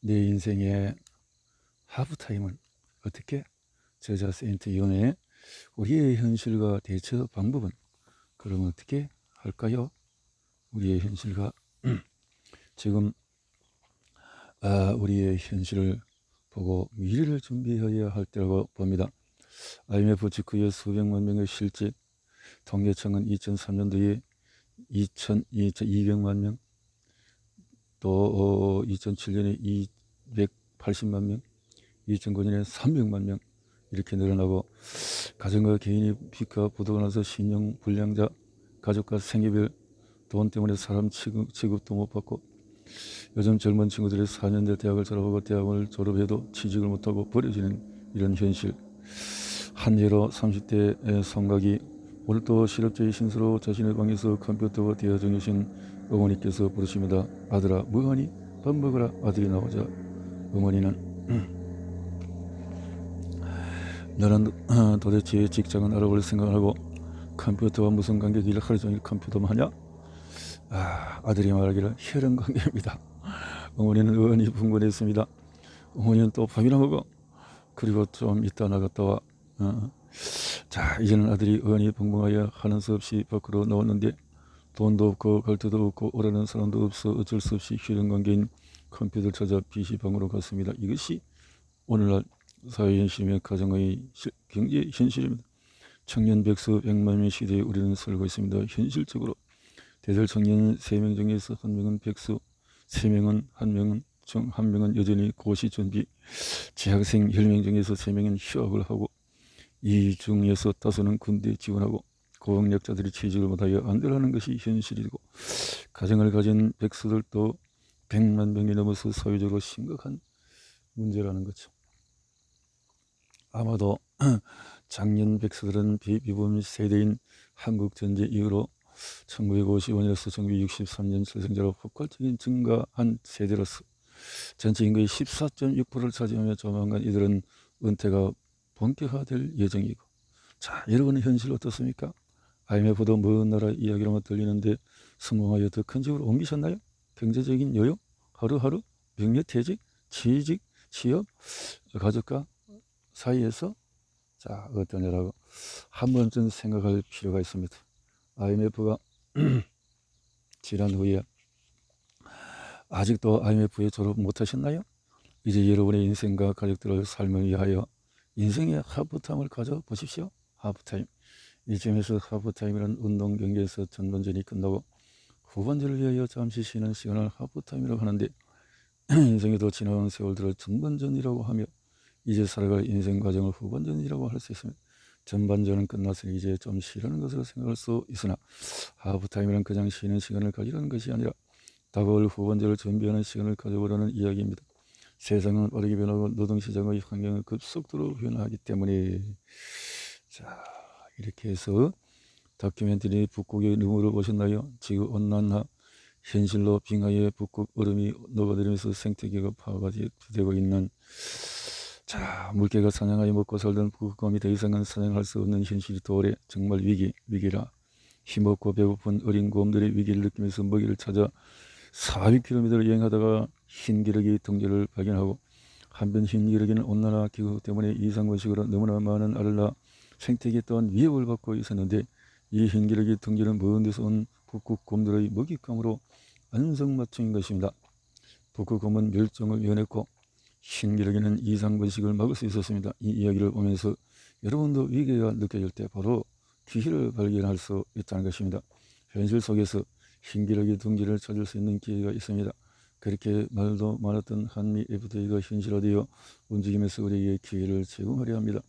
내 인생의 하프타임은 어떻게? 저자 세인트 이온의 우리의 현실과 대처 방법은 그럼 어떻게 할까요? 우리의 현실과 지금 우리의 현실을 보고 미래를 준비해야 할 때라고 봅니다. IMF 직후에 수백만 명의 실직, 통계청은 2003년도에 2,200만 명, 또 2007년에 280만 명, 2009년에 300만 명 이렇게 늘어나고, 가정과 개인이 빚과 부도가 나서 신용 불량자, 가족과 생계별 돈 때문에 사람 취급도 못 받고, 요즘 젊은 친구들이 4년제 대학을 졸업하고 대학을 졸업해도 취직을 못하고 버려지는 이런 현실, 한 예로 30대 성각이 오늘 또 실업자의 신세로 자신의 방에서 컴퓨터와 대화 중이신 어머니께서 부르십니다. 아들아 뭐하니? 밥 먹으라. 아들이 나오자 어머니는 너는 도대체 직장은 알아볼 생각하고 컴퓨터와 무슨 관계길래 하루 종일 컴퓨터만 하냐? 아들이 말하기를 혈연 관계입니다. 어머니는 의원이 분분했습니다. 어머니는 또 밥이나 먹어. 그리고 좀 이따 나갔다 와. 자, 이제는 아들이 의원이 벙벙하여 하는 수 없이 밖으로 나왔는데, 돈도 없고 갈 데도 없고 오라는 사람도 없어 어쩔 수 없이 혈연 관계인 컴퓨터를 찾아 PC방으로 갔습니다. 이것이 오늘날 사회 현실이며 가정의 경제 현실입니다. 청년 백수 100만 명 시대에 우리는 살고 있습니다. 현실적으로 대졸 청년 3명 중에서 1명은 백수, 3명은 한 명은 여전히 고시 준비, 재학생 10명 중에서 3명은 휴학을 하고, 이 중에서 5는 군대 지원하고, 고학력자들이 취직을 못하여 안들어가는 것이 현실이고, 가정을 가진 백수들도 100만 명이 넘어서 사회적으로 심각한 문제라는 거죠. 아마도 작년 백수들은 비비범 세대인 한국전쟁 이후로 1955년에서 1963년 출생자로 폭발적인 증가한 세대로서 전체 인구의 14.6%를 차지하며 조만간 이들은 은퇴가 본격화될 예정이고, 자, 여러분의 현실 어떻습니까? IMF도 먼 나라 이야기로만 들리는데 성공하여 더 큰 집으로 옮기셨나요? 경제적인 여유, 하루하루, 명예퇴직, 취직, 취업, 가족과 사이에서 자, 어떠냐라고 한 번쯤 생각할 필요가 있습니다. IMF가 지난 후에 아직도 IMF에 졸업 못하셨나요? 이제 여러분의 인생과 가족들의 삶을 위하여 인생의 하프타임을 가져보십시오. 하프타임. 이쯤에서 하프타임이라는 운동 경기에서 전반전이 끝나고 후반전을 위하여 잠시 쉬는 시간을 하프타임이라고 하는데, 인생에도 지나온 세월들을 전반전이라고 하며 이제 살아갈 인생 과정을 후반전이라고 할 수 있습니다. 전반전은 끝났으니 이제 좀 쉬려는 것으로 생각할 수 있으나, 하프타임이란 그냥 쉬는 시간을 가지려는 것이 아니라 다가올 후반전을 준비하는 시간을 가져보라는 이야기입니다. 세상은 빠르게 변하고 노동시장의 환경은 급속도로 변화하기 때문에, 자, 이렇게 해서 다큐멘터리 북극의 눈물을 보셨나요? 지구온난화 현실로 빙하의 북극 얼음이 녹아들면서 생태계가 파괴되고 있는, 자, 물개가 사냥하여 먹고 살던 북극곰이 더 이상은 사냥할 수 없는 현실이 도래. 정말 위기라. 힘없고 배고픈 어린 곰들이 위기를 느끼면서 먹이를 찾아 400km를 여행하다가 흰기러기 둥지를 발견하고, 한편 흰기러기는 온난화 기후 때문에 이상번식으로 너무나 많은 알을 낳아 생태계 또한 위협을 받고 있었는데, 이 흰기러기 둥지는 먼 데서 온 북극곰들의 먹잇감으로 안성맞춤인 것입니다. 북극곰은 멸종을 면했고 흰기러기는 이상번식을 막을 수 있었습니다. 이 이야기를 보면서 여러분도 위기가 느껴질 때 바로 기회를 발견할 수 있다는 것입니다. 현실 속에서 흰기러기 둥지를 찾을 수 있는 기회가 있습니다. 그렇게 말도 많았던 한미 FTA가 현실화되어 움직이면서 우리에게 기회를 제공하려 합니다.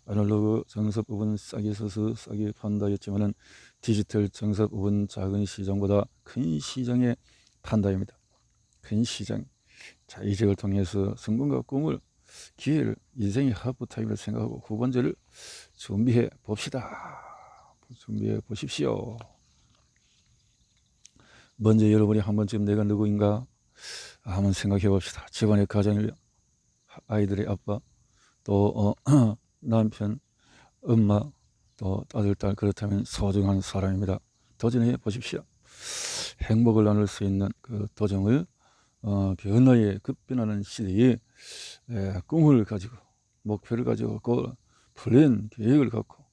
아날로그 장사법은 싸게 사서 싸게 판다였지만은 디지털 장사법은 작은 시장보다 큰 시장에 판다입니다. 큰 시장. 자, 이직을 통해서 성공과 꿈을, 기회를, 인생의 하프타임을 생각하고 후반전을 준비해 봅시다. 준비해 보십시오. 먼저 여러분이 한 번쯤 내가 누구인가 한번 생각해 봅시다. 집안의 가장일, 아이들의 아빠, 또 남편, 엄마, 또 아들, 딸, 그렇다면 소중한 사람입니다. 도전해 보십시오. 행복을 나눌 수 있는 그 도전을 변화에 급변하는 시대에 꿈을 가지고 목표를 가지고 그 플랜 계획을 갖고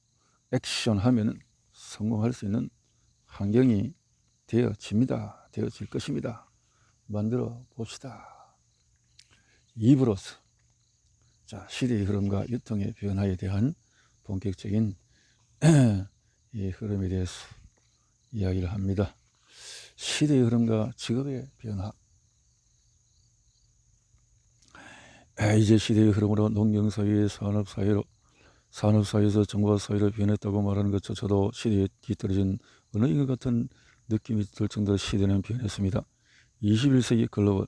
액션하면은 성공할 수 있는 환경이 되어질 것입니다. 만들어 봅시다. 입으로서 시대의 흐름과 유통의 변화에 대한 본격적인 이 흐름에 대해서 이야기를 합니다. 시대의 흐름과 직업의 변화. 이제 시대의 흐름으로 농경사회의 산업사회에서 정보사회로 변했다고 말하는 것조차도 시대에 뒤떨어진 언어인 것 같은 느낌이 들 정도로 시대는 변했습니다. 21세기 글로벌.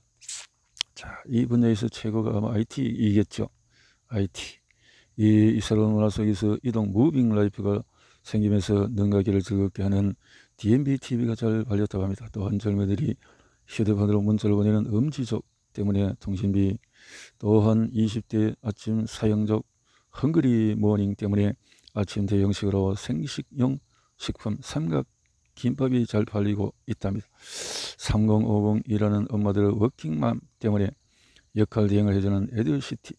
이 분야에서 최고가 아마 IT이겠죠. IT. 이 새로운 문화 속에서 이동 무빙 라이프가 생기면서 능가기를 즐겁게 하는 DMB TV가 잘 발렸다고 합니다. 또한 젊은이들이 휴대폰으로 문자를 보내는 음지족 때문에 통신비, 또한 20대 아침 사용적 헝그리 모닝 때문에 아침 대용식으로 생식용 식품 삼각 김밥이 잘 팔리고 있답니다. 3050이라는 엄마들의 워킹맘 때문에 역할 대행을 해주는 에듀시티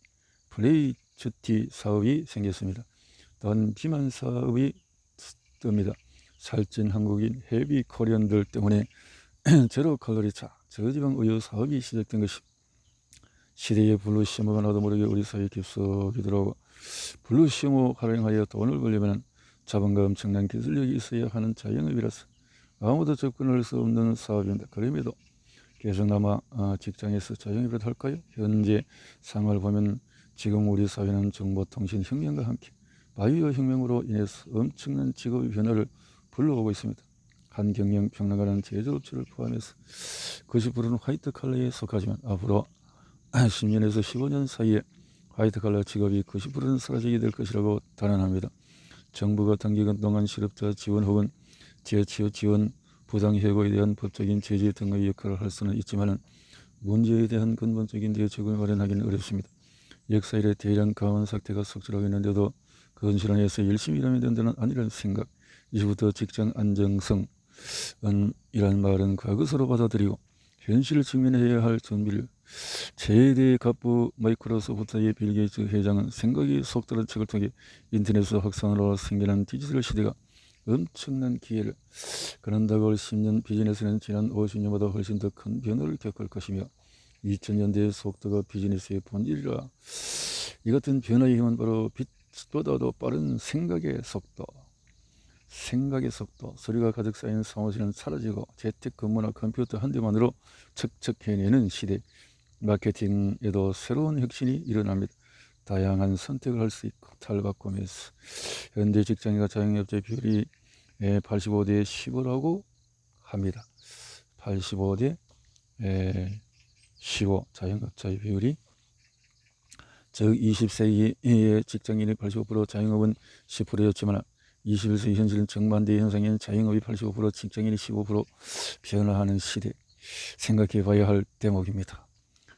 플레이주티 사업이 생겼습니다. 또한 비만 사업이 뜹니다. 살찐 한국인 헤비 코리언들 때문에 제로 칼로리차 저지방 우유 사업이 시작된 것입니다. 시대의 블루시머가 나도 모르게 우리 사회에 깊숙이 들어오고, 블루시머 활용하여 돈을 벌려면 자본과 엄청난 기술력이 있어야 하는 자영업이라서 아무도 접근할 수 없는 사업입니다. 그럼에도 계속나마 직장에서 자영업을 할까요? 현재 상황을 보면 지금 우리 사회는 정보통신 혁명과 함께 바이오 혁명으로 인해서 엄청난 직업의 변화를 불러오고 있습니다. 한 경영 평론가는 제조업체를 포함해서 90%는 화이트 칼라에 속하지만 앞으로 10년에서 15년 사이에 화이트 칼라 직업이 90%는 사라지게 될 것이라고 단언합니다. 정부가 단기간 동안 실업자 지원 혹은 재취업 지원, 부당해고에 대한 법적인 제재 등의 역할을 할 수는 있지만 문제에 대한 근본적인 대책을 마련하기는 어렵습니다. 역사 이래 대량 감원 사태가 속출하고 있는데도 그건 실현해서 열심히 일하면 된다는 아니라는 생각, 이제부터 직장 안정성 이란 말은 과거사로 받아들이고 현실을 직면해야 할 준비를. 최대 갑부 마이크로소프트의 빌 게이츠 회장은 생각이 속도라는 책을 통해 인터넷 확산으로 생기는 디지털 시대가 엄청난 기회를, 그런다고 10년 비즈니스는 지난 50년보다 훨씬 더 큰 변화를 겪을 것이며 2000년대의 속도가 비즈니스의 본질이라 이 같은 변화의 힘은 바로 빛보다도 빠른 생각의 속도, 소리가 가득 쌓인 사무실은 사라지고 재택근무나 컴퓨터 한 대만으로 척척 해내는 시대. 마케팅에도 새로운 혁신이 일어납니다. 다양한 선택을 할 수 있고 탈바꿈에서 현재 직장인과 자영업자 비율이 85대 15라고 합니다. 85대 15 자영업자의 비율이, 즉 20세기의 직장인이 85%, 자영업은 10%였지만 21세기 현실은 정반대의 현상인 자영업이 85%, 직장인이 15% 변화하는 시대, 생각해 봐야 할 대목입니다.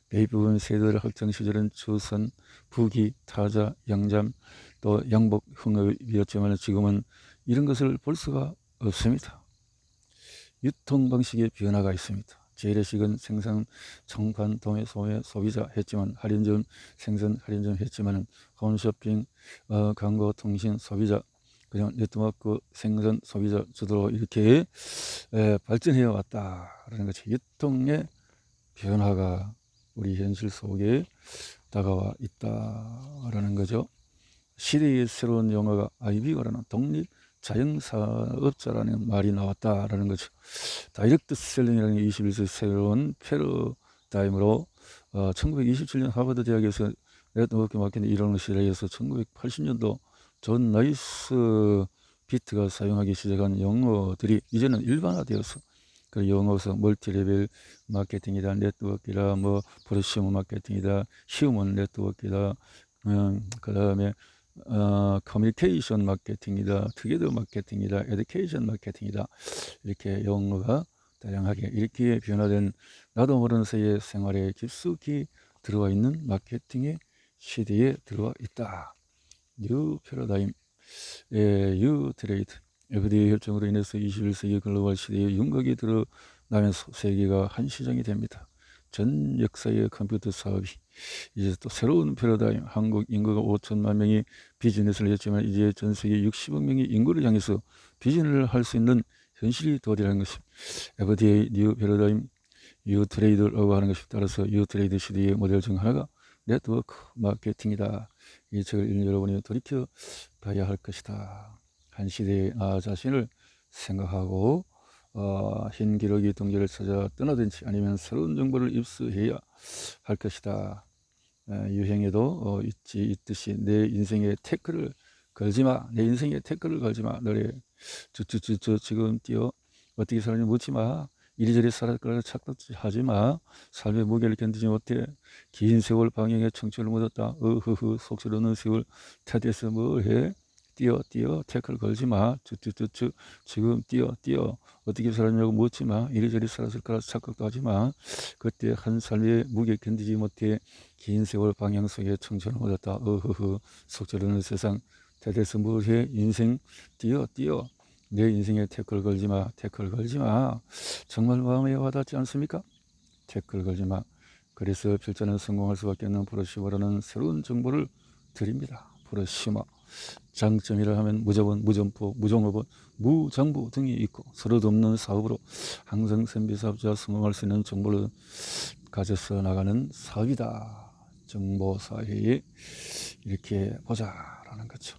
대부분 세대들 학창 시절은 조선, 부기, 타자, 양잠, 또 양복, 흥업이었지만 지금은 이런 것을 볼 수가 없습니다. 유통 방식의 변화가 있습니다. 재래식은 생산, 청판, 도매, 소매, 소비자 했지만 할인점, 생산, 할인점 했지만 홈쇼핑, 광고, 통신, 소비자, 그냥 네트워크, 생산, 소비자 주도로 이렇게 발전해 왔다라는 것이 유통의 변화가 우리 현실 속에 다가와 있다라는 거죠. 시대의 새로운 영화가 IB가라는 독립 자영사업자라는 말이 나왔다라는 거죠. 다이렉트 셀링이라는 21세기 새로운 패러다임으로 1927년 하버드 대학에서 네트워크 마케팅 이론을 실행해서 1980년도 존 나이스 비트가 사용하기 시작한 용어들이 이제는 일반화되어서 그 영어에서 멀티레벨 마케팅이다, 네트워크이다, 프로시머 마케팅이다, 휴먼 네트워크이다, 그 다음에 커뮤니케이션 마케팅이다, 투게더 마케팅이다, 에듀케이션 마케팅이다, 이렇게 용어가 다양하게 이렇게 변화된 나도 모르는 사이에 생활에 깊숙이 들어와 있는 마케팅의 시대에 들어와 있다. 뉴 패러다임, 뉴 트레이드, FDA 혈정으로 인해서 21세기 글로벌 시대에 윤곽이 드러나면서 세계가 한 시장이 됩니다. 전 역사의 컴퓨터 사업이 이제 또 새로운 패러다임, 한국 인구가 5천만 명이 비즈니스를 했지만 이제 전 세계 60억 명이 인구를 향해서 비즈니스를 할 수 있는 현실이 도래하는 것입니다. 에버데이 뉴 패러다임 뉴 트레이드라고 하는 것에 따라서 뉴 트레이드 시대의 모델 중 하나가 네트워크 마케팅이다. 이 책을 읽는 여러분이 돌이켜 봐야 할 것이다. 한 시대의 나 자신을 생각하고 흰 기러기 동지를 찾아 떠나든지 아니면 새로운 정보를 입수해야 할 것이다. 유행에도 있듯이 내 인생에 태클을 걸지마. 내 인생에 태클을 걸지마. 너래 지금 뛰어 어떻게 살았는지 묻지마. 이리저리 살아가려 착각하지마. 삶의 무게를 견디지 못해 긴 세월 방향에 청춘을 묻었다. 으흐흐 속쓰러는 세월 탓에서 뭘해. 뛰어 태클 걸지마. 지금 뛰어 어떻게 살았냐고 묻지마. 이리저리 살았을 거라 착각도 하지마. 그때 한 삶의 무게 견디지 못해 긴 세월 방향 속에 청춘을 묻었다. 으흐흐 속쓰러는 세상 탓에서 뭘해. 인생 뛰어 내 인생에 태클 걸지마. 정말 마음에 와닿지 않습니까? 태클 걸지마. 그래서 필자는 성공할 수밖에 없는 프로시머라는 새로운 정보를 드립니다. 프로시머 장점이라 하면 무자본, 무점포, 무종업원, 무장부 등이 있고 서로도 없는 사업으로 항상 선비사업자 성공할 수 있는 정보를 가져서 나가는 사업이다. 정보사회에 이렇게 보자라는 거죠.